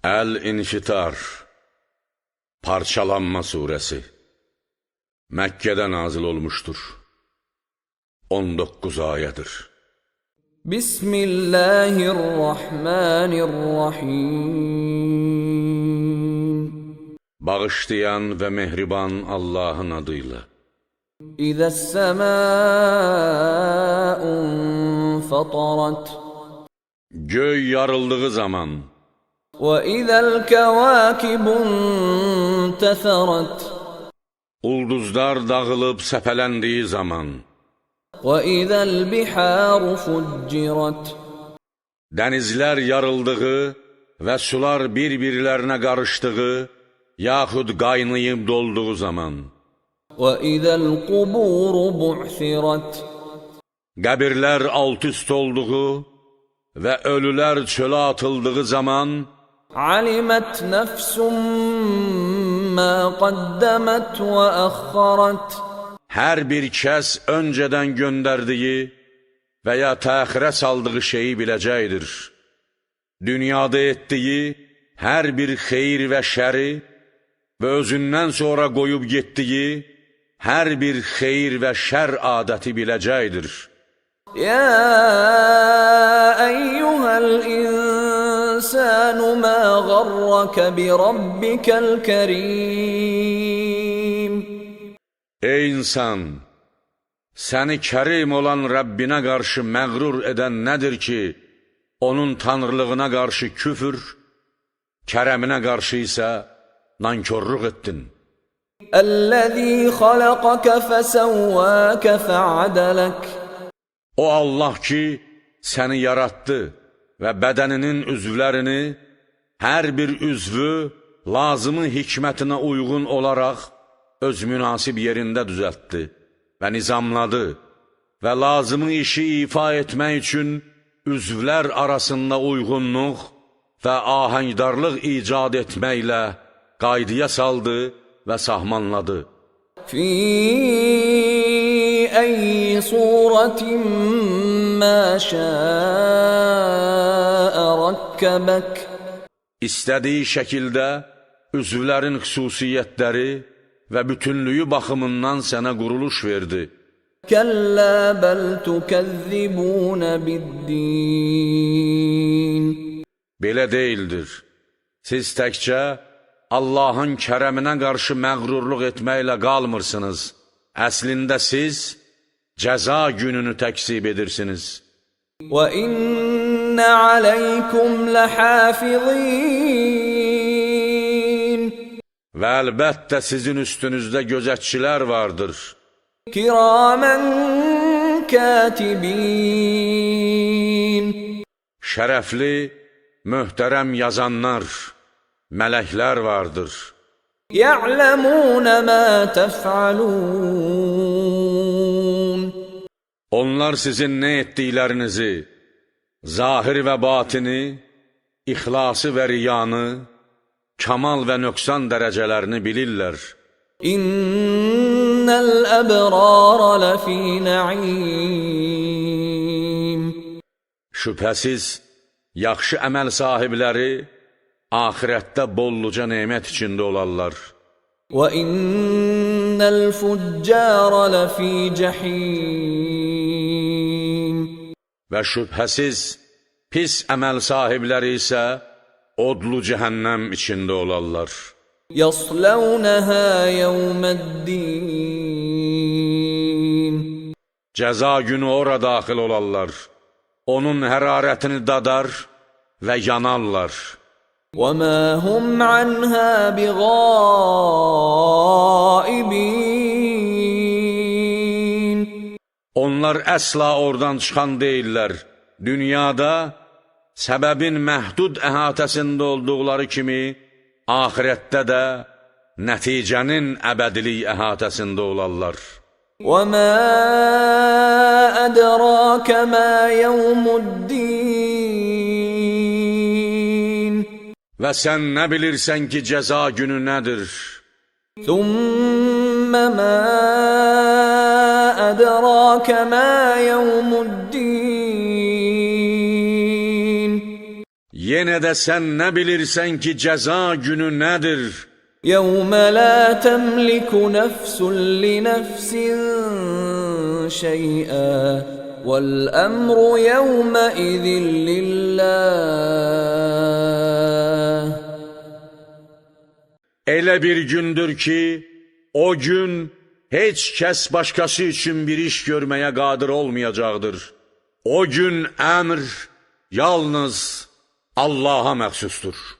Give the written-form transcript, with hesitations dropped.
Əl-İnfitar, Parçalanma surəsi Məkkədə nazil olmuşdur. 19 ayədir. Bismillahirrahmanirrahim. Bağışlayan və mehriban Allahın adıyla. İzəs-səmâ'un fatarat. Göy yarıldığı zaman. وَإِذَا الْكَوَاكِبُ انْتَثَرَتْ. Ulduzlar dağılıb səpələndiyi zaman. وَإِذَا الْبِحَارُ فُجِّرَتْ. Dənizlər yarıldığı və sular bir-birlərinə qarışdığı, yaxud qaynayıb dolduğu zaman. وَإِذَا الْقُبُورُ بُعْثِرَتْ. Qəbirlər alt-üst olduğu və ölülər çölə atıldığı zaman. عَلِمَتْ نَفْسٌ مَا قَدَّمَتْ وَأَخَّرَتْ. Hər bir kəs öncədən göndərdiyi və ya təxirə saldığı şeyi biləcəkdir. Dünyada etdiyi hər bir xeyir və şəri və özündən sonra qoyub getdiyi hər bir xeyir və şər adəti biləcəkdir. يَا أَيُّهَا الْإِنسَانُ مَا غَرَّكَ بِرَبِّكَ الْكَرِيمِ. Ey insan, səni kərim olan Rəbbinə qarşı məğrur edən nədir ki, onun tanrılığına qarşı küfür, kərəminə qarşı isə nankörlük etdin. الَّذِي خَلَقَكَ فَسَوَّاكَ فَعَدَلَكَ. O Allah ki, səni yaratdı və bədəninin üzvlərini, hər bir üzvü lazımı hikmətinə uyğun olaraq öz münasib yerində düzəltdi və nizamladı və lazımı işi ifa etmək üçün üzvlər arasında uyğunluq və ahəngdarlıq icad etməklə qaydaya saldı və sahmanladı. فِي أَيِّ صُورَةٍ مَا شَاءَ رَكَّبَكَ. İstədiyi şəkildə üzvlərin xüsusiyyətləri və bütünlüyü baxımından sənə quruluş verdi. كَلَّا بَلْ تُكَذِّبُونَ بِالدِّينِ. Belə deyildir. Siz təkcə Allahın kərəminə qarşı məğrurluq etməklə qalmırsınız. Əslində siz cəza gününü təksib edirsiniz. وَإِنَّ عَلَيْكُمْ لَحَافِظِينَ. Və əlbəttə sizin üstünüzdə gözətçilər vardır. كِرَامًا كَاتِبِينَ. Şərəfli, möhtərəm yazanlar, mələklər vardır. يَعْلَمُونَ مَا تَفْعَلُونَ. Onlar sizin nə etdiklərinizi, zahir və batini, ixlası və riyanı, kamal və nöqsan dərəcələrini bilirlər. İnnəl əbrar ləfī nə'im. Şübhəsiz, yaxşı əməl sahibləri axirətdə bolluca nemət içində olarlar. Və innəl füccər ləfī cəhim. Və şübhəsiz, pis əməl sahibləri isə odlu cəhənnəm içində olarlar. Yəsləvnəhə yevməddin. Cəza günü ora daxil olarlar. Onun hərarətini dadar və yanarlar. وَمَا هُمْ عَنْهَا بِغَائِبِينَ. Onlar əsla oradan çıxan deyirlər. Dünyada səbəbin məhdud əhatəsində olduqları kimi, axirətdə də nəticənin əbədilik əhatəsində olarlar. وَمَا أَدْرَاكَ مَا يَوْمُ الدِّينِ. Və sən nə bilirsən ki, cəza günü nədir? ثُمَّ مَا أَدْرَاكَ مَا يَوْمُ الدِّينِ. Yenə də sən nə bilirsən ki, cəza günü nədir? يوم لا تملك نفس لنفس شيئا والأمر يومئذ لله. Elə bir gündür ki, o gün heç kəs başqası üçün bir iş görməyə qadir olmayacaqdır. O gün əmr yalnız Allaha məxsusdur.